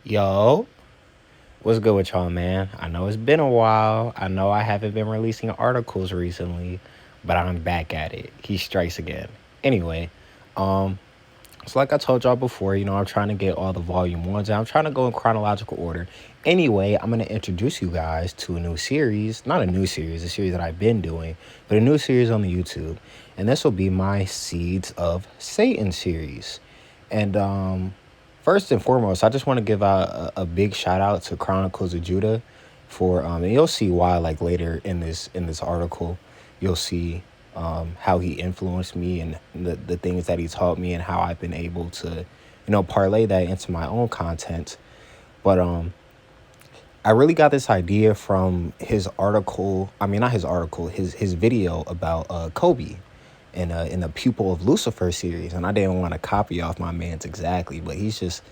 Yo, what's good with y'all, man? I know it's been a while. I know I haven't been releasing articles recently, but I'm back at it. He strikes again. Anyway, um, so like I told y'all before, I'm trying to get all the volume ones. And I'm trying to go in chronological order. Anyway, I'm gonna introduce you guys to a new series. Not a new series, a series that I've been doing, but a new series on the YouTube. And this will be my Seeds of Satan series. And first and foremost, I just want to give out a big shout out to Chronicles of Judah for and you'll see why like later in this article, you'll see how he influenced me and the things that he taught me and how I've been able to, parlay that into my own content. But I really got this idea from his article. I mean, not his article, his video about Kobe in the Pupil of Lucifer series, and I didn't want to copy off my man's exactly, but he's just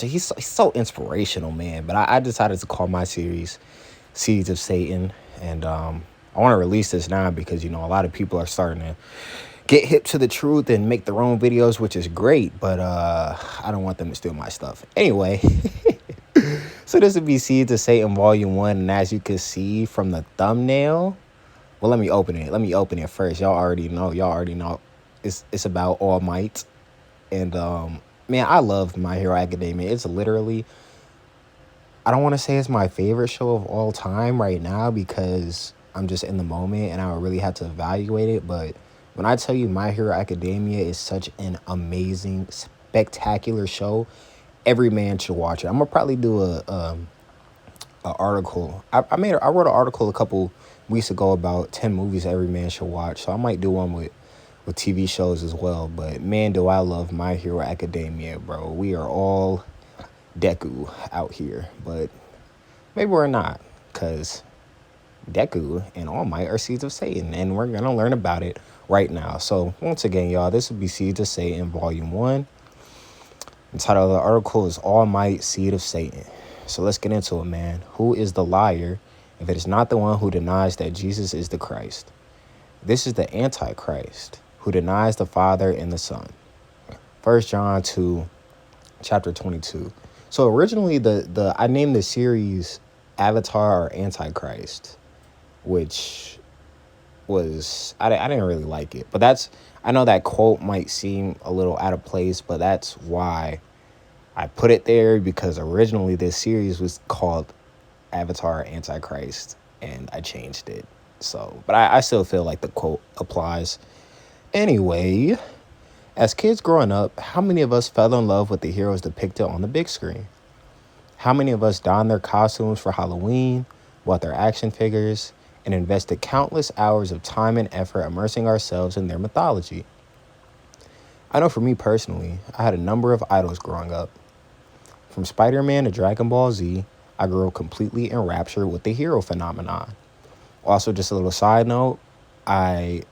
he's so inspirational, man. But I decided to call my series Seeds of Satan, and I want to release this now because a lot of people are starting to get hip to the truth and make their own videos, which is great, but I don't want them to steal my stuff. Anyway, so this would be Seeds of Satan Volume 1, and as you can see from the thumbnail, well, let me open it. Let me open it first. Y'all already know. It's about All Might. And man, I love My Hero Academia. It's literally, I don't want to say it's my favorite show of all time right now because I'm just in the moment and I would really have to evaluate it. But when I tell you My Hero Academia is such an amazing, spectacular show, every man should watch it. I'm gonna probably do a article. I wrote an article a couple weeks ago about 10 movies every man should watch. So I might do one with TV shows as well. But man, do I love My Hero Academia, bro. We are all Deku out here, but maybe we're not, because Deku and All Might are Seeds of Satan, and we're gonna learn about it right now. So once again, y'all, this will be Seeds of Satan Volume 1. The title of the article is All Might, Seed of Satan. So let's get into it, man. Who is the liar if it is not the one who denies that Jesus is the Christ? This is the Antichrist who denies the Father and the Son. 1 John 2, chapter 22. So originally, I named the series Avatar or Antichrist, which was, I didn't really like it. But I know that quote might seem a little out of place, but that's why I put it there, because originally this series was called Avatar Antichrist, and I changed it. So, but I still feel like the quote applies. Anyway, as kids growing up, how many of us fell in love with the heroes depicted on the big screen? How many of us donned their costumes for Halloween, bought their action figures, and invested countless hours of time and effort immersing ourselves in their mythology? I know for me personally, I had a number of idols growing up. From Spider-Man to Dragon Ball Z, I grew up completely enraptured with the hero phenomenon. Also, just a little side note, I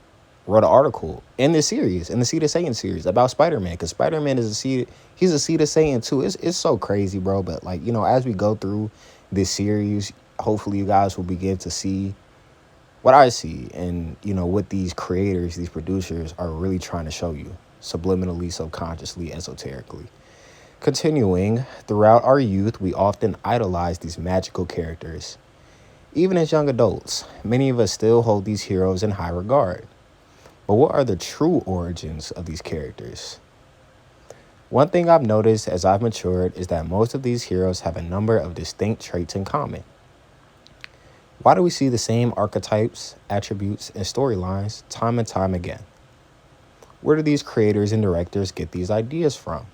wrote an article in this series, in the Seed of Satan series, about Spider-Man, because Spider-Man is he's a Seed of Satan too. It's so crazy, bro. But like, as we go through this series, hopefully you guys will begin to see what I see and, what these creators, these producers are really trying to show you, subliminally, subconsciously, esoterically. Continuing, throughout our youth, we often idolize these magical characters. Even as young adults, many of us still hold these heroes in high regard. But what are the true origins of these characters? One thing I've noticed as I've matured is that most of these heroes have a number of distinct traits in common. Why do we see the same archetypes, attributes, and storylines time and time again? Where do these creators and directors get these ideas from?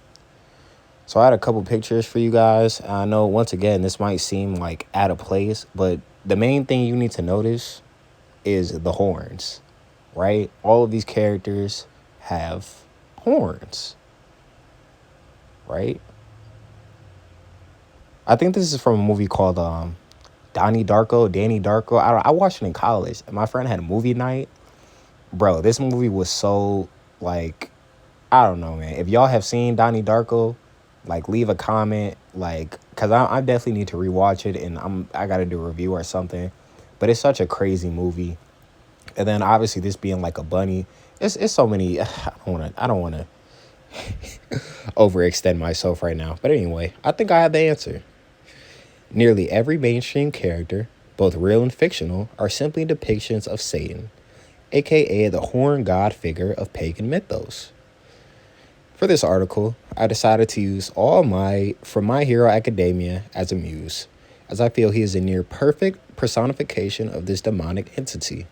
So I had a couple pictures for you guys. I know, once again, this might seem like out of place, but the main thing you need to notice is the horns, right? All of these characters have horns, right? I think this is from a movie called Danny Darko. I watched it in college, and my friend had a movie night. Bro, this movie was so, like, I don't know, man. If y'all have seen Donnie Darko, like, leave a comment, like, because I definitely need to rewatch it, and I got to do a review or something. But it's such a crazy movie. And then obviously this being like a bunny, it's so many. I don't want to overextend myself right now. But anyway, I think I have the answer. Nearly every mainstream character, both real and fictional, are simply depictions of Satan, aka the horned god figure of pagan mythos. For this article, I decided to use All Might from My Hero Academia as a muse, as I feel he is a near perfect personification of this demonic entity.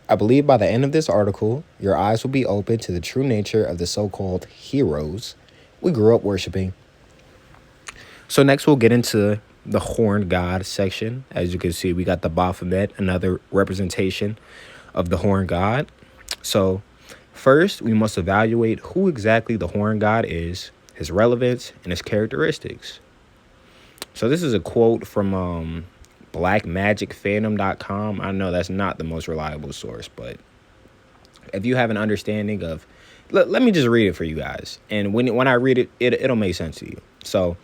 I believe by the end of this article, your eyes will be open to the true nature of the so-called heroes we grew up worshiping. So next we'll get into the horned god section. As you can see, we got the Baphomet, another representation of the horned god. So first, we must evaluate who exactly the horned god is, his relevance, and his characteristics. So this is a quote from blackmagicfandom.com. I know that's not the most reliable source, but if you have an understanding of, let me just read it for you guys. And when I read it, it'll make sense to you. So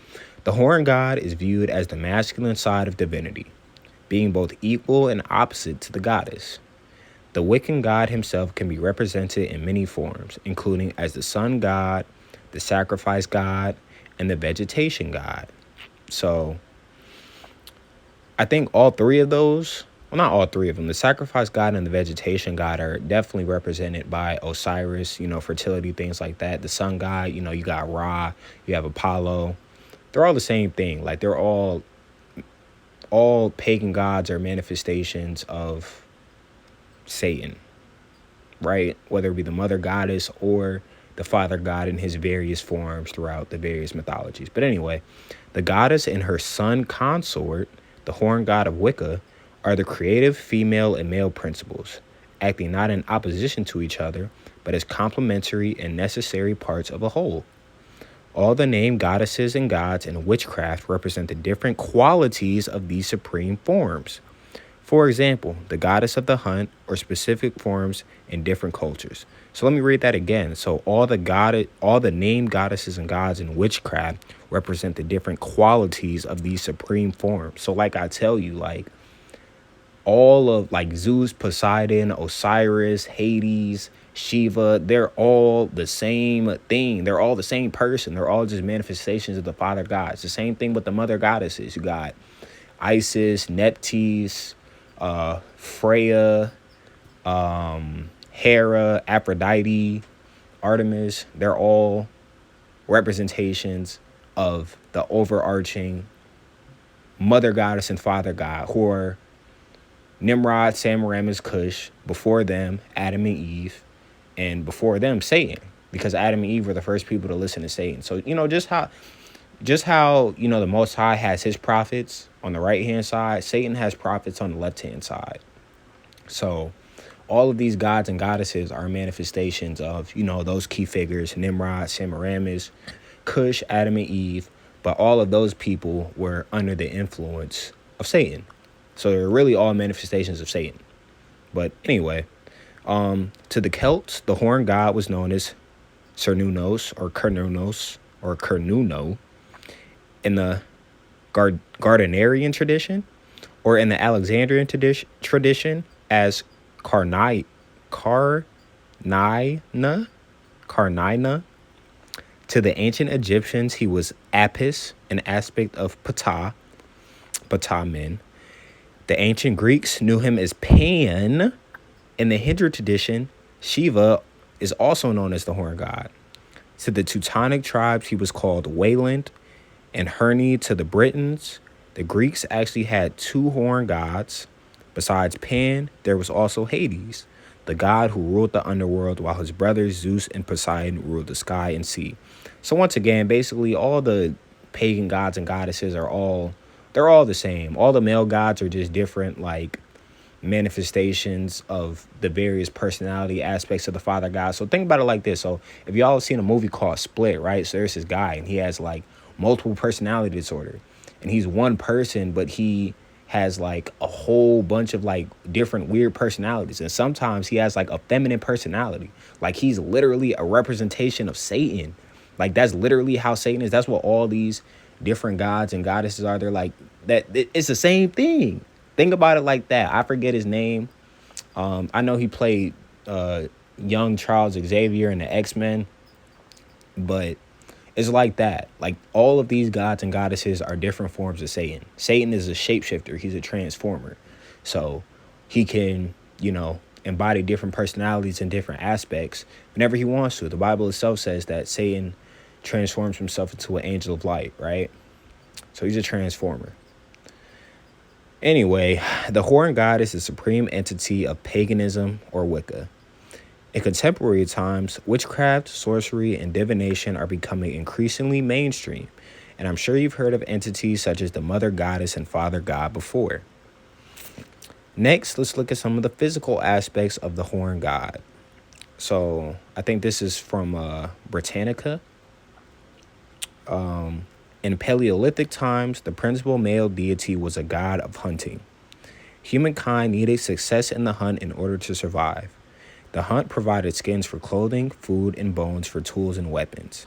the horned god is viewed as the masculine side of divinity, being both equal and opposite to the goddess. The Wiccan god himself can be represented in many forms, including as the sun god, the sacrifice god, and the vegetation god. So I think all three of those, well, not all three of them, the sacrifice god and the vegetation god are definitely represented by Osiris, fertility, things like that. The sun god, you got Ra, you have Apollo. They're all the same thing. Like they're all pagan gods are manifestations of Satan, right? Whether it be the mother goddess or the father god in his various forms throughout the various mythologies. But anyway, the goddess and her son consort, the horned god of Wicca, are the creative female and male principles, acting not in opposition to each other, but as complementary and necessary parts of a whole. All the named goddesses and gods in witchcraft represent the different qualities of these supreme forms. For example, the goddess of the hunt or specific forms in different cultures. So let me read that again. So all the named goddesses and gods in witchcraft represent the different qualities of these supreme forms. So like I tell you, like all of like Zeus, Poseidon, Osiris, Hades, Shiva, they're all the same thing. They're all the same person. They're all just manifestations of the father gods. The same thing with the mother goddesses. You got Isis, Nephthys, Freya, Hera, Aphrodite, Artemis. They're all representations of the overarching mother goddess and father god, who are Nimrod, Semiramis, Cush, before them, Adam and Eve, and before them, Satan, because Adam and Eve were the first people to listen to Satan. So, just how, the Most High has his prophets on the right-hand side, Satan has prophets on the left-hand side. So all of these gods and goddesses are manifestations of, those key figures, Nimrod, Semiramis, Cush, Adam and Eve, but all of those people were under the influence of Satan. So they're really all manifestations of Satan. But anyway, to the Celts, the horned god was known as Cernunnos or Cernuno in the Gardnerian tradition, or in the Alexandrian tradition as Carnina. To the ancient Egyptians, he was Apis, an aspect of Ptah men. The ancient Greeks knew him as Pan. In the Hindu tradition, Shiva is also known as the horned god. To the Teutonic tribes, he was called Wayland, and Herne to the Britons. The Greeks actually had two horned gods. Besides Pan, there was also Hades, the god who ruled the underworld, while his brothers Zeus and Poseidon ruled the sky and sea. So once again, basically all the pagan gods and goddesses they're all the same. All the male gods are just different, like, manifestations of the various personality aspects of the father god. So think about it like this. So if y'all have seen a movie called Split, right? So there's this guy and he has like multiple personality disorder, and he's one person, but he has like a whole bunch of like different weird personalities. And sometimes he has like a feminine personality. Like he's literally a representation of Satan. Like that's literally how Satan is. That's what all these different gods and goddesses are. They're like that. It's the same thing. Think about it like that. I forget his name. I know he played young Charles Xavier in the X-Men. But it's like that. Like all of these gods and goddesses are different forms of Satan. Satan is a shapeshifter. He's a transformer. So he can, embody different personalities and different aspects whenever he wants to. The Bible itself says that Satan transforms himself into an angel of light, right? So he's a transformer. Anyway, the Horned God is the supreme entity of paganism or Wicca. In contemporary times, witchcraft, sorcery, and divination are becoming increasingly mainstream, and I'm sure you've heard of entities such as the Mother Goddess and Father God before. Next, let's look at some of the physical aspects of the Horned God. So, I think this is from Britannica. In Paleolithic times, the principal male deity was a god of hunting. Humankind needed success in the hunt in order to survive. The hunt provided skins for clothing, food, and bones for tools and weapons.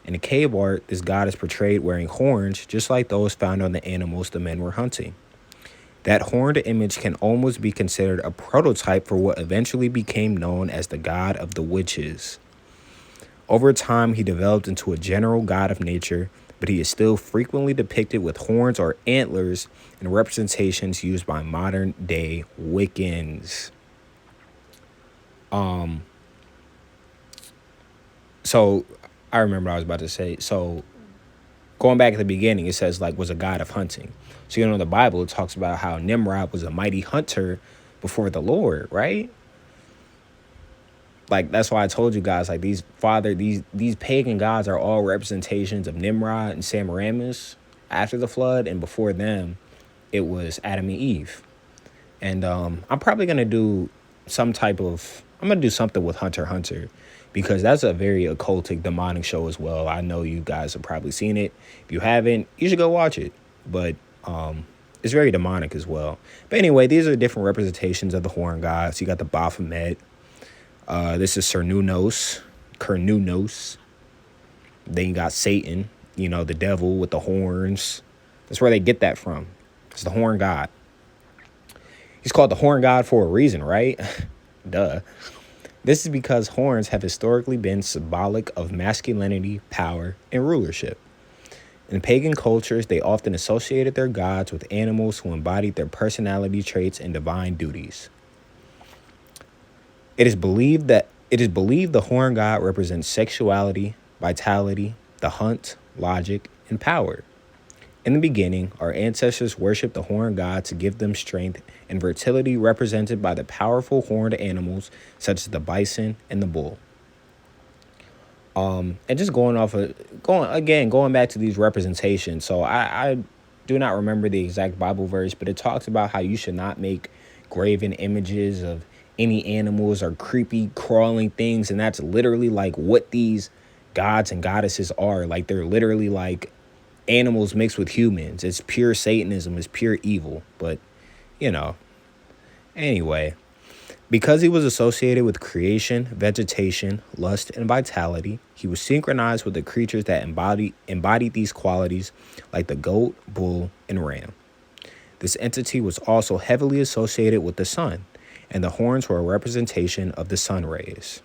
In the cave art, this god is portrayed wearing horns just like those found on the animals the men were hunting. That horned image can almost be considered a prototype for what eventually became known as the god of the witches. Over time, he developed into a general god of nature, but he is still frequently depicted with horns or antlers in representations used by modern-day Wiccans. So I remember what I was about to say. So going back at the beginning, it says was a god of hunting. So in the Bible, it talks about how Nimrod was a mighty hunter before the Lord, right? That's why I told you guys, these pagan gods are all representations of Nimrod and Semiramis after the flood, and before them, it was Adam and Eve. And I'm probably gonna do something with Hunter x Hunter, because that's a very occultic, demonic show as well. I know you guys have probably seen it. If you haven't, you should go watch it. But it's very demonic as well. But anyway, these are different representations of the Horned God. So you got the Baphomet. This is Cernunnos. Then you got Satan, the devil with the horns. That's where they get that from. It's the Horned God. He's called the Horned God for a reason, right? Duh. This is because horns have historically been symbolic of masculinity, power, and rulership. In pagan cultures, they often associated their gods with animals who embodied their personality traits and divine duties. It is believed the Horned God represents sexuality, vitality, the hunt, logic, and power. In the beginning, our ancestors worshipped the Horned God to give them strength and fertility, represented by the powerful horned animals such as the bison and the bull. And just going back to these representations. So I do not remember the exact Bible verse, but it talks about how you should not make graven images of any animals or creepy crawling things, and that's literally what these gods and goddesses are. They're literally animals mixed with humans. It's pure Satanism. It's pure evil. But anyway, because he was associated with creation, vegetation, lust, and vitality, he was synchronized with the creatures that embodied these qualities, like the goat, bull, and ram. This entity was also heavily associated with the sun, and the horns were a representation of the sun rays.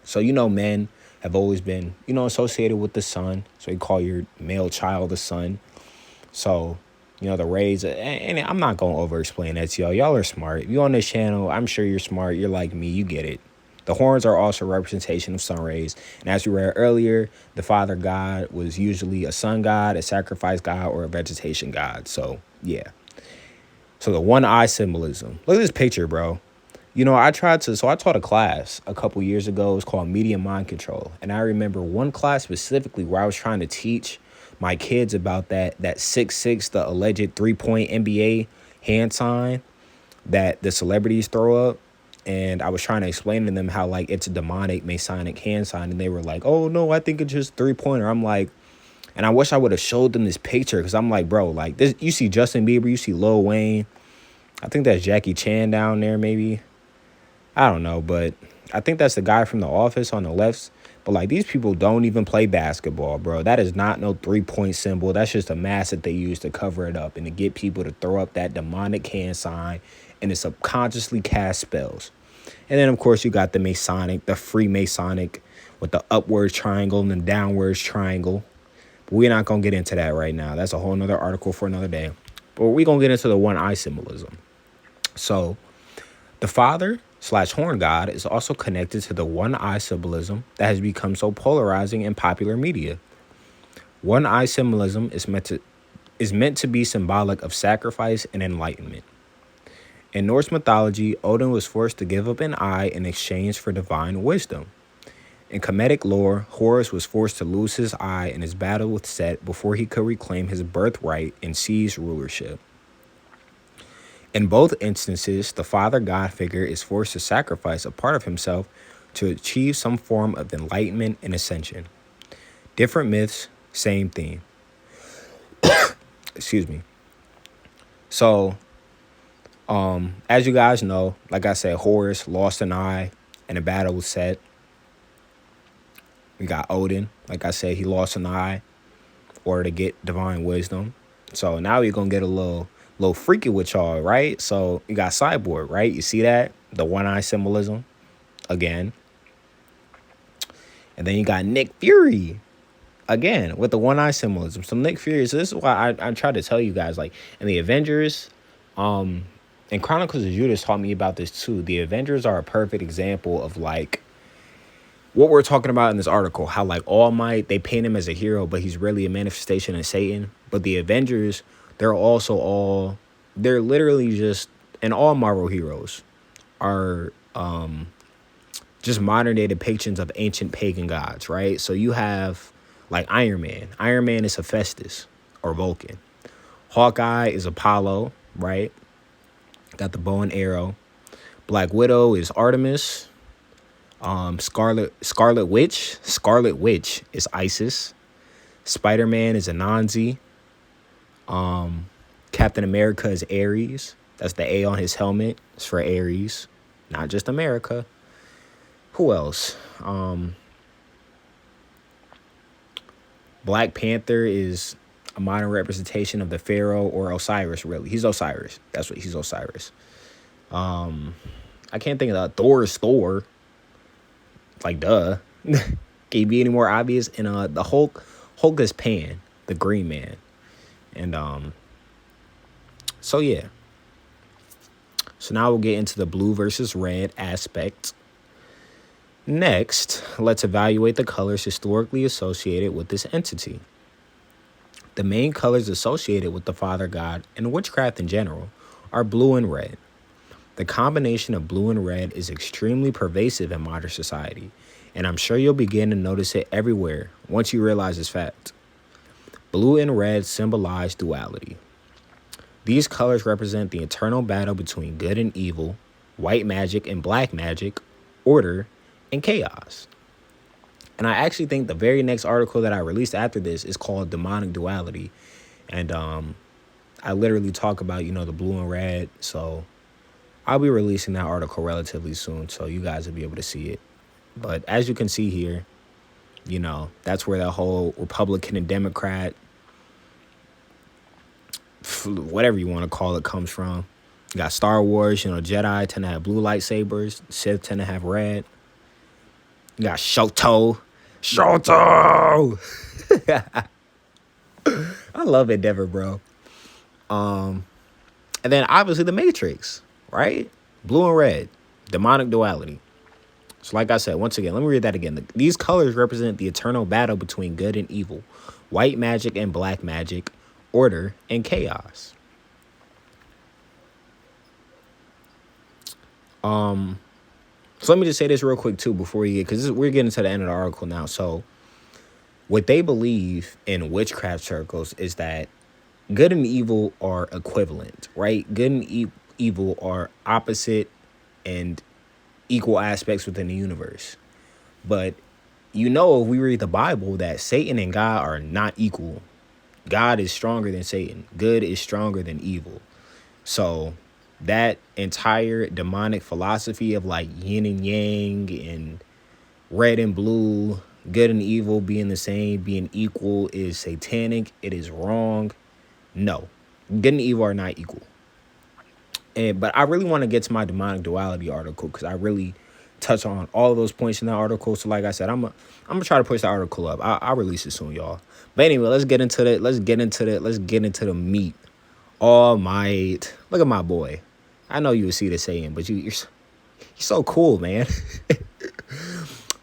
So men have always been, associated with the sun. So you call your male child the sun. So, the rays, and I'm not going to over-explain that to y'all. Y'all are smart. If you're on this channel, I'm sure you're smart. You're like me. You get it. The horns are also a representation of sun rays. And as we read earlier, the Father God was usually a sun god, a sacrifice god, or a vegetation god. So, yeah. So the one eye symbolism. Look at this picture, bro. I taught a class a couple years ago. It was called Media Mind Control. And I remember one class specifically where I was trying to teach my kids about that 6'6", the alleged 3-point NBA hand sign that the celebrities throw up. And I was trying to explain to them how it's a demonic Masonic hand sign. And they were like, oh, no, I think it's just 3-pointer. I'm like, and I wish I would have showed them this picture, because I'm like, bro, this, you see Justin Bieber, you see Lil Wayne. I think that's Jackie Chan down there, maybe. I don't know, but I think that's the guy from The Office on the left. But these people don't even play basketball, bro. That is not no 3-point symbol. That's just a mask that they use to cover it up and to get people to throw up that demonic hand sign and to subconsciously cast spells. And then, of course, you got the Freemasonic with the upwards triangle and the downwards triangle. But we're not going to get into that right now. That's a whole nother article for another day. But we're going to get into the one eye symbolism. So the father / horn god is also connected to the one eye symbolism that has become so polarizing in popular media. One eye symbolism is meant to be symbolic of sacrifice and enlightenment. In Norse mythology, Odin was forced to give up an eye in exchange for divine wisdom. In Kemetic lore, Horus was forced to lose his eye in his battle with Set before he could reclaim his birthright and seize rulership. In both instances, the father god figure is forced to sacrifice a part of himself to achieve some form of enlightenment and ascension. Different myths, same theme. Excuse me. So, as you guys know, like I said, Horus lost an eye in a battle with Set. We got Odin. Like I said, he lost an eye in order to get divine wisdom. So now we're going to get a little freaky with y'all, right? So you got Cyborg, right? You see that? The one eye symbolism again. And then you got Nick Fury again with the one eye symbolism. So Nick Fury, so this is why I tried to tell you guys, like in the Avengers, and Chronicles of Judas taught me about this too. The Avengers are a perfect example of like what we're talking about in this article, how like All Might, they paint him as a hero, but he's really a manifestation of Satan. But the Avengers, they're literally just, and all Marvel heroes are just modern day depictions of ancient pagan gods, right? So you have like Iron Man. Iron Man is Hephaestus or Vulcan. Hawkeye is Apollo, right? Got the bow and arrow. Black Widow is Artemis. Scarlet Witch is Isis. Spider-Man is Anansi. Captain America is Ares. That's the A on his helmet. It's for Ares, not just America. Who else? Black Panther is a modern representation of the Pharaoh or Osiris, really. He's Osiris. That's what he's Osiris. I can't think of that. Thor is Thor. Like, duh. Can you be any more obvious? And the Hulk is Pan, the Green Man. And so yeah. So now we'll get into the blue versus red aspect. Next, let's evaluate the colors historically associated with this entity. The main colors associated with the Father God and witchcraft in general are blue and red. The combination of blue and red is extremely pervasive in modern society, and I'm sure you'll begin to notice it everywhere once you realize this fact. Blue and red symbolize duality. These colors represent the eternal battle between good and evil, white magic and black magic, order, and chaos. And I actually think the very next article that I released after this is called Demonic Duality. And I literally talk about, the blue and red. So I'll be releasing that article relatively soon, so you guys will be able to see it. But as you can see here, that's where that whole Republican and Democrat, whatever you want to call it, comes from. You got Star Wars, Jedi tend to have blue lightsabers, Sith tend to have red. You got Shoto. I love Endeavor, bro. And then obviously the Matrix, right? Blue and red, demonic duality. So like I said, once again, let me read that again. These colors represent the eternal battle between good and evil, white magic and black magic, order and chaos. So let me just say this real quick too before you get, because we're getting to the end of the article now. So what they believe in witchcraft circles is that good and evil are equivalent, right? Good and evil are opposite and equal aspects within the universe. But if we read the Bible, that Satan and God are not equal. God is stronger than Satan. Good is stronger than evil. So that entire demonic philosophy of like yin and yang and red and blue, good and evil being the same, being equal, is satanic. It is wrong. No, good and evil are not equal. But I really want to get to my demonic duality article because I really touch on all of those points in that article. So like I said, I'm gonna try to push the article up. I'll release it soon, y'all. But anyway, let's get into that. Let's get into the meat. All Might. Look at my boy. I know you would see the saying, but you're so cool, man.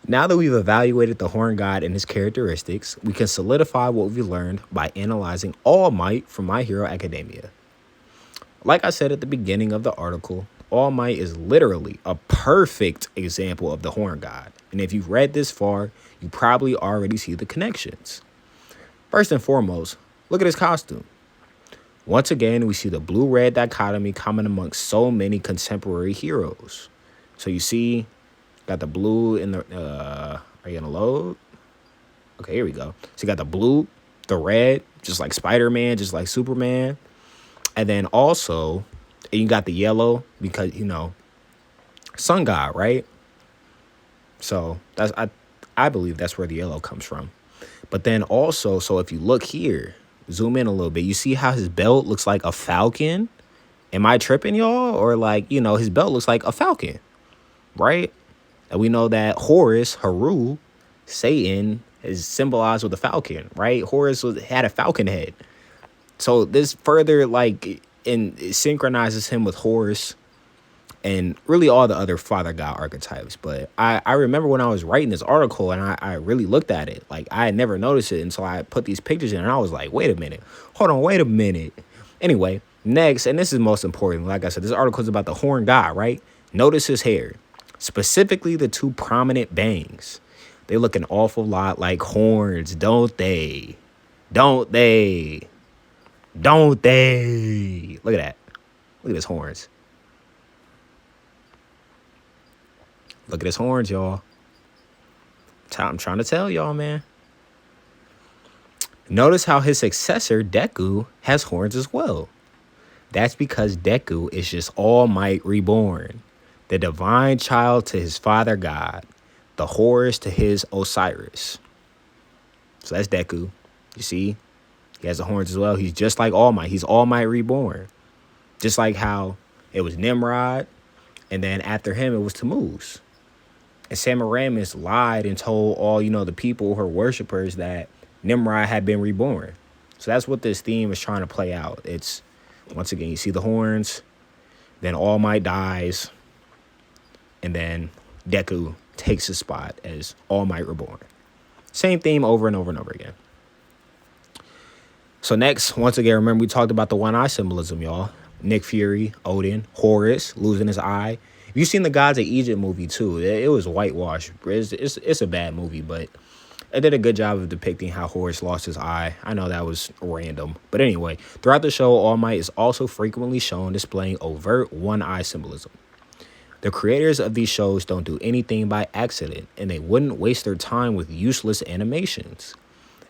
Now that we've evaluated the Horn God and his characteristics, we can solidify what we've learned by analyzing All Might from My Hero Academia. Like I said at the beginning of the article, All Might is literally a perfect example of the Horn God. And if you've read this far, you probably already see the connections. First and foremost, look at his costume. Once again, we see the blue-red dichotomy common amongst so many contemporary heroes. So you see, got the blue in the, are you gonna load? Okay, here we go. So you got the blue, the red, just like Spider-Man, just like Superman. And then also, you got the yellow because, sun god, right? So I believe that's where the yellow comes from. But then also, so if you look here, zoom in a little bit, you see how his belt looks like a falcon? Am I tripping, y'all? Or like, his belt looks like a falcon, right? And we know that Horus, Haru, Satan, is symbolized with a falcon, right? Horus had a falcon head. So this further it synchronizes him with Horus and really all the other father god archetypes. But I remember when I was writing this article and I really looked at it, like I had never noticed it until I put these pictures in and I was like, wait a minute, hold on, wait a minute. Anyway, next, and this is most important, like I said, this article is about the Horn God, right? Notice his hair, specifically the two prominent bangs. They look an awful lot like horns, don't they? Don't they? Don't they? Look at that. Look at his horns. Look at his horns, y'all. I'm trying to tell y'all, man. Notice how his successor, Deku, has horns as well. That's because Deku is just All Might reborn. The divine child to his father god. The Horus to his Osiris. So that's Deku. You see? He has the horns as well. He's just like All Might. He's All Might reborn. Just like how it was Nimrod, and then after him it was Tammuz. And Semiramis lied and told all, the people, her worshipers, that Nimrod had been reborn. So that's what this theme is trying to play out. It's, once again, you see the horns, then All Might dies, and then Deku takes his spot as All Might reborn. Same theme over and over and over again. So next, once again, remember we talked about the one eye symbolism, y'all. Nick Fury, Odin, Horus losing his eye. You've seen the Gods of Egypt movie too. It was whitewashed. It's a bad movie, but it did a good job of depicting how Horus lost his eye. I know that was random. But anyway, throughout the show, All Might is also frequently shown displaying overt one-eye symbolism. The creators of these shows don't do anything by accident, and they wouldn't waste their time with useless animations.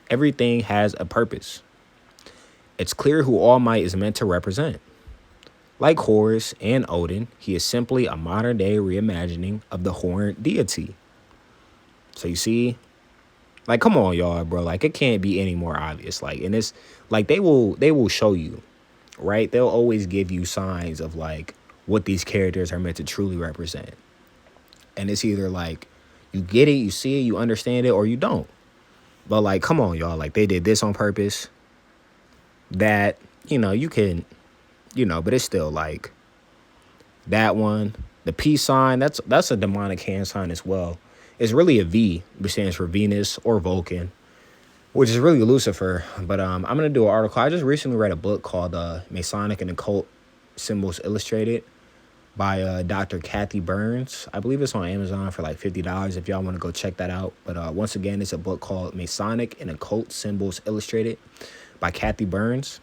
Everything has a purpose. It's clear who All Might is meant to represent. Like Horus and Odin, he is simply a modern-day reimagining of the horned deity. So you see, like, come on, y'all, bro. Like, it can't be any more obvious. Like, and it's like they will show you, right? They'll always give you signs of like what these characters are meant to truly represent. And it's either like you get it, you see it, you understand it, or you don't. But like, come on, y'all. Like, they did this on purpose. That, you can. But it's still like that one, the peace sign, that's a demonic hand sign as well. It's really a V, which stands for Venus or Vulcan, which is really Lucifer. But I'm going to do an article. I just recently read a book called Masonic and Occult Symbols Illustrated by Dr. Kathy Burns. I believe it's on Amazon for like $50 if y'all want to go check that out. But once again, it's a book called Masonic and Occult Symbols Illustrated by Kathy Burns.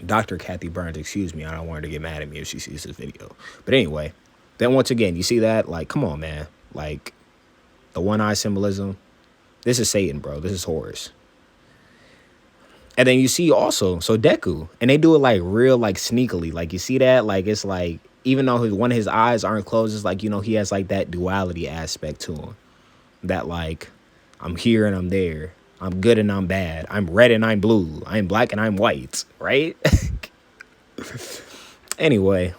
Dr. Kathy Burns, excuse me. I don't want her to get mad at me if she sees this video. But anyway, then once again, you see that? Like, come on, man. Like, the one-eye symbolism. This is Satan, bro. This is Horus. And then you see also, so Deku. And they do it, like, real, like, sneakily. Like, you see that? Like, it's like, even though one of his eyes aren't closed, it's like, he has, like, that duality aspect to him. That, like, I'm here and I'm there. I'm good and I'm bad. I'm red and I'm blue. I'm black and I'm white, right? Anyway,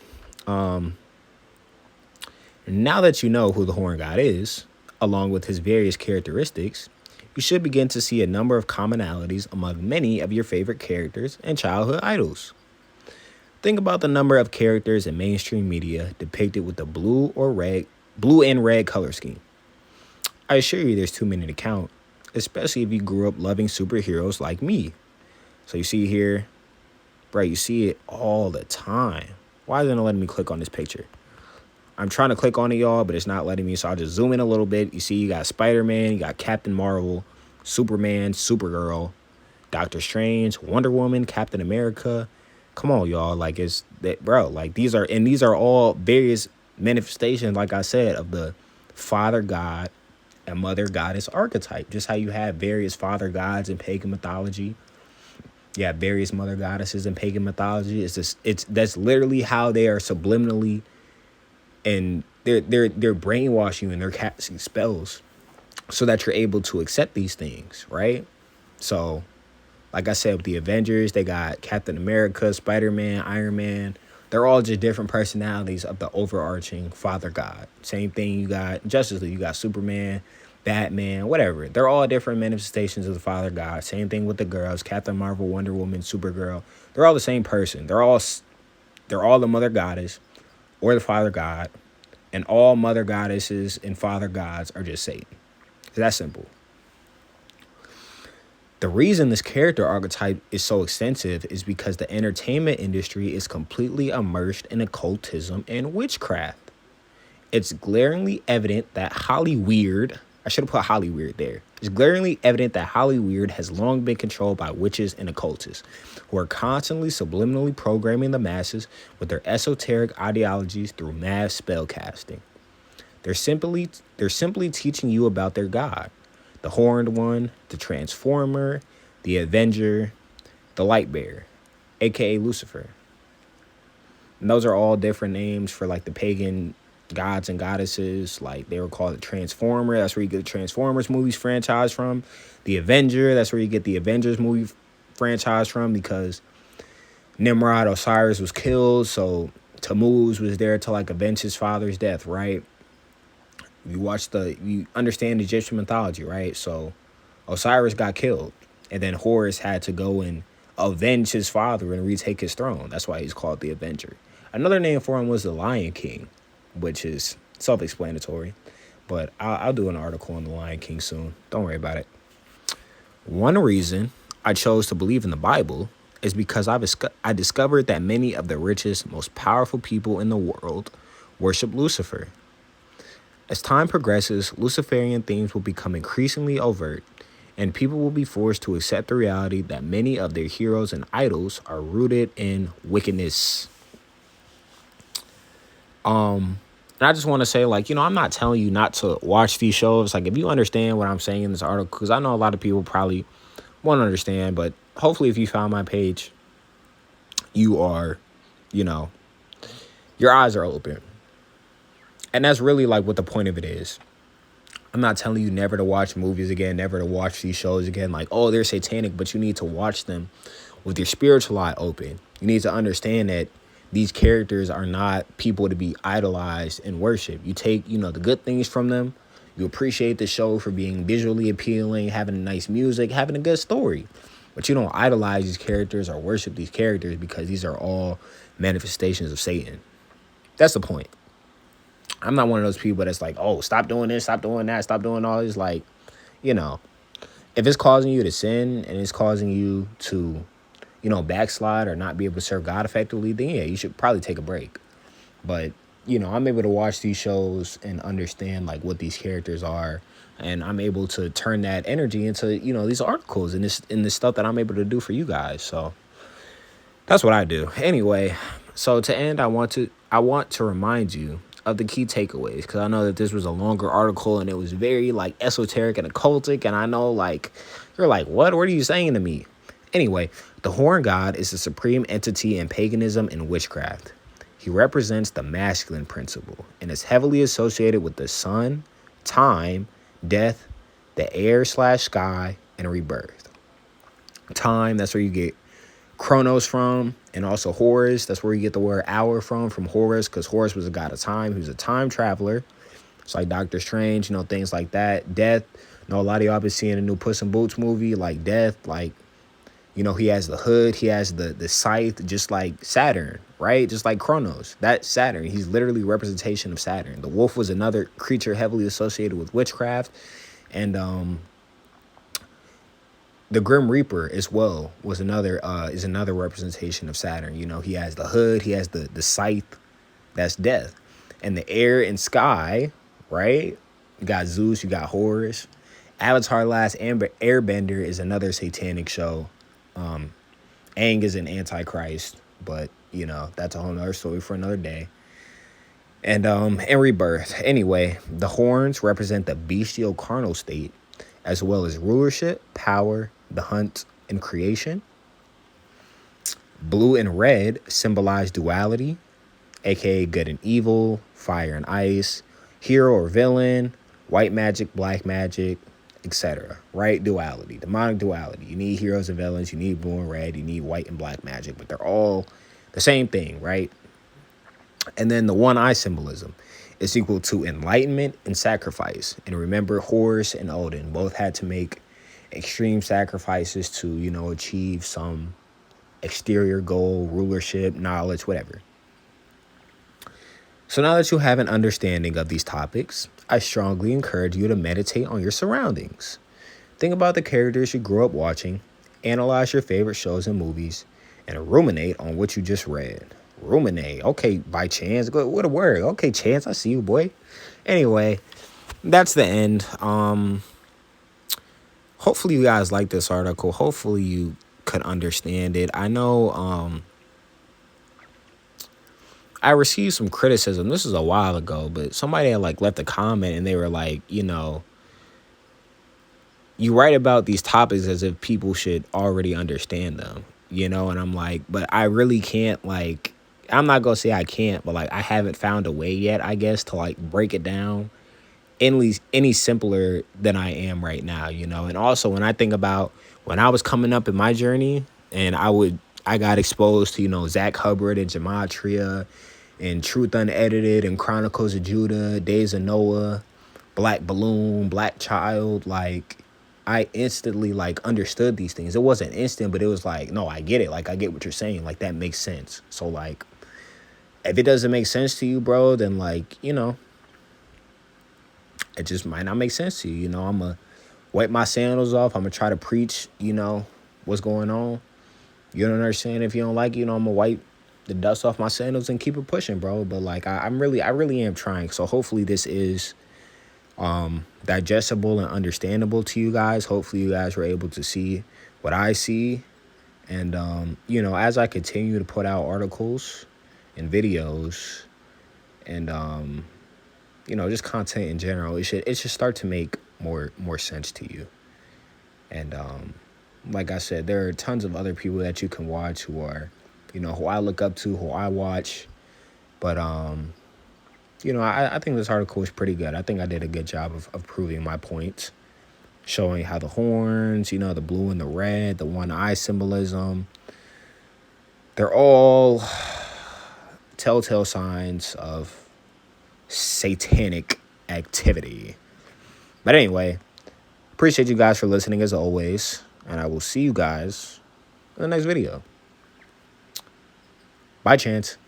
Now that you know who the horn god is, along with his various characteristics, you should begin to see a number of commonalities among many of your favorite characters and childhood idols. Think about the number of characters in mainstream media depicted with the blue and red color scheme. I assure you there's too many to count, especially if you grew up loving superheroes like me. So you see here, bro, you see it all the time. Why isn't it letting me click on this picture? I'm trying to click on it, y'all, but it's not letting me, so I'll just zoom in a little bit. You see you got Spider-Man, you got Captain Marvel, Superman, Supergirl, Doctor Strange, Wonder Woman, Captain America. Come on, y'all. Like, it's that, bro. Like, these are all various manifestations, like I said, of the father god and mother goddess archetype. Just how you have various father gods in pagan mythology. You have various mother goddesses in pagan mythology. That's literally how they are subliminally, and they're brainwashing you and they're casting spells so that you're able to accept these things, right? So, like I said, with the Avengers, they got Captain America, Spider-Man, Iron Man. They're all just different personalities of the overarching Father God. Same thing, you got Justice League, you got Superman, Batman, whatever. They're all different manifestations of the Father God. Same thing with the girls, Captain Marvel, Wonder Woman, Supergirl. They're all the same person. They're all the Mother Goddess or the Father God, and all Mother Goddesses and Father Gods are just Satan. It's that simple. The reason this character archetype is so extensive is because the entertainment industry is completely immersed in occultism and witchcraft. It's glaringly evident that Hollyweird, I should have put Hollyweird there. It's glaringly evident that Hollyweird has long been controlled by witches and occultists who are constantly subliminally programming the masses with their esoteric ideologies through mass spell casting. They're simply teaching you about their god. The Horned One, the Transformer, the Avenger, the Lightbearer, aka Lucifer. And those are all different names for like the pagan gods and goddesses. Like they were called the Transformer. That's where you get the Transformers movies franchise from. The Avenger. That's where you get the Avengers movie franchise from, because Nimrod, Osiris, was killed. So Tammuz was there to like avenge his father's death, right? You understand Egyptian mythology, right? So Osiris got killed, and then Horus had to go and avenge his father and retake his throne. That's why he's called the Avenger. Another name for him was the Lion King, which is self-explanatory, but I'll do an article on the Lion King soon. Don't worry about it. One reason I chose to believe in the Bible is because I discovered that many of the richest, most powerful people in the world worship Lucifer. As time progresses, Luciferian themes will become increasingly overt, and people will be forced to accept the reality that many of their heroes and idols are rooted in wickedness. And I just want to say, like, I'm not telling you not to watch these shows. Like, if you understand what I'm saying in this article, because I know a lot of people probably won't understand, but hopefully if you found my page, you are, your eyes are open. And that's really like what the point of it is. I'm not telling you never to watch movies again, never to watch these shows again. Like, oh, they're satanic, but you need to watch them with your spiritual eye open. You need to understand that these characters are not people to be idolized and worshiped. You take, the good things from them. You appreciate the show for being visually appealing, having nice music, having a good story. But you don't idolize these characters or worship these characters, because these are all manifestations of Satan. That's the point. I'm not one of those people that's like, oh, stop doing this, stop doing that, stop doing all this. Like, if it's causing you to sin and it's causing you to, backslide or not be able to serve God effectively, then yeah, you should probably take a break. But, I'm able to watch these shows and understand like what these characters are. And I'm able to turn that energy into, these articles and this stuff that I'm able to do for you guys. So that's what I do. Anyway, so to end, I want to remind you of the key takeaways, because I know that this was a longer article and it was very like esoteric and occultic, and I know like you're like, what are you saying to me? Anyway, the Horn God is the supreme entity in paganism and witchcraft. He represents the masculine principle and is heavily associated with the sun, time, death, the air/sky, and rebirth. Time, that's where you get Chronos from, and also Horus. That's where you get the word hour from Horus, because Horus was a god of time. He was a time traveler. It's like Doctor Strange, things like that. Death. A lot of y'all been seeing a new Puss in Boots movie, like Death, like, he has the hood, he has the scythe, just like Saturn, right? Just like Chronos. That's Saturn. He's literally a representation of Saturn. The wolf was another creature heavily associated with witchcraft. And the Grim Reaper as well was another representation of Saturn. He has the hood, he has the scythe, that's death. And the air and sky, right? You got Zeus, you got Horus. Avatar Last Airbender is another satanic show. Aang is an antichrist, but that's a whole nother story for another day. And Rebirth. Anyway, the horns represent the bestial carnal state, as well as rulership, power, the hunt, and creation. Blue and red symbolize duality, aka good and evil, fire and ice, hero or villain, white magic, black magic, etc. Right? Duality, demonic duality. You need heroes and villains, you need blue and red, you need white and black magic, but they're all the same thing, right? And then the one eye symbolism is equal to enlightenment and sacrifice. And remember, Horus and Odin both had to make extreme sacrifices to, achieve some exterior goal, rulership, knowledge, whatever. So now that you have an understanding of these topics, I strongly encourage you to meditate on your surroundings. Think about the characters you grew up watching, analyze your favorite shows and movies, and ruminate on what you just read. Ruminate. Okay, by Chance. What a word. Okay, Chance, I see you, boy. Anyway, that's the end. Hopefully you guys like this article. Hopefully you could understand it. I know I received some criticism. This is a while ago, but somebody had left a comment and they were like, you write about these topics as if people should already understand them, and I'm like, but I really can't, I'm not gonna say I can't, but I haven't found a way yet, I guess, to break it down any simpler than I am right now, And also when I think about when I was coming up in my journey and I got exposed to, Zach Hubbard and Gematria and Truth Unedited and Chronicles of Judah, Days of Noah, Black Balloon, Black Child, I instantly understood these things. It wasn't instant, but it was no, I get it. I get what you're saying. That makes sense. So if it doesn't make sense to you, bro, then it just might not make sense to you. I'm going to wipe my sandals off. I'm going to try to preach, what's going on. You don't understand. If you don't like it, I'm going to wipe the dust off my sandals and keep it pushing, bro. But I really am trying. So hopefully this is digestible and understandable to you guys. Hopefully you guys were able to see what I see. And, as I continue to put out articles and videos and, just content in general, it should start to make more sense to you. And like I said, there are tons of other people that you can watch who are, who I look up to, who I watch. But I think this article is pretty good. I think I did a good job of proving my points, showing how the horns, the blue and the red, the one eye symbolism, they're all telltale signs of satanic activity. But anyway, appreciate you guys for listening as always, and I will see you guys in the next video. Bye, Chance.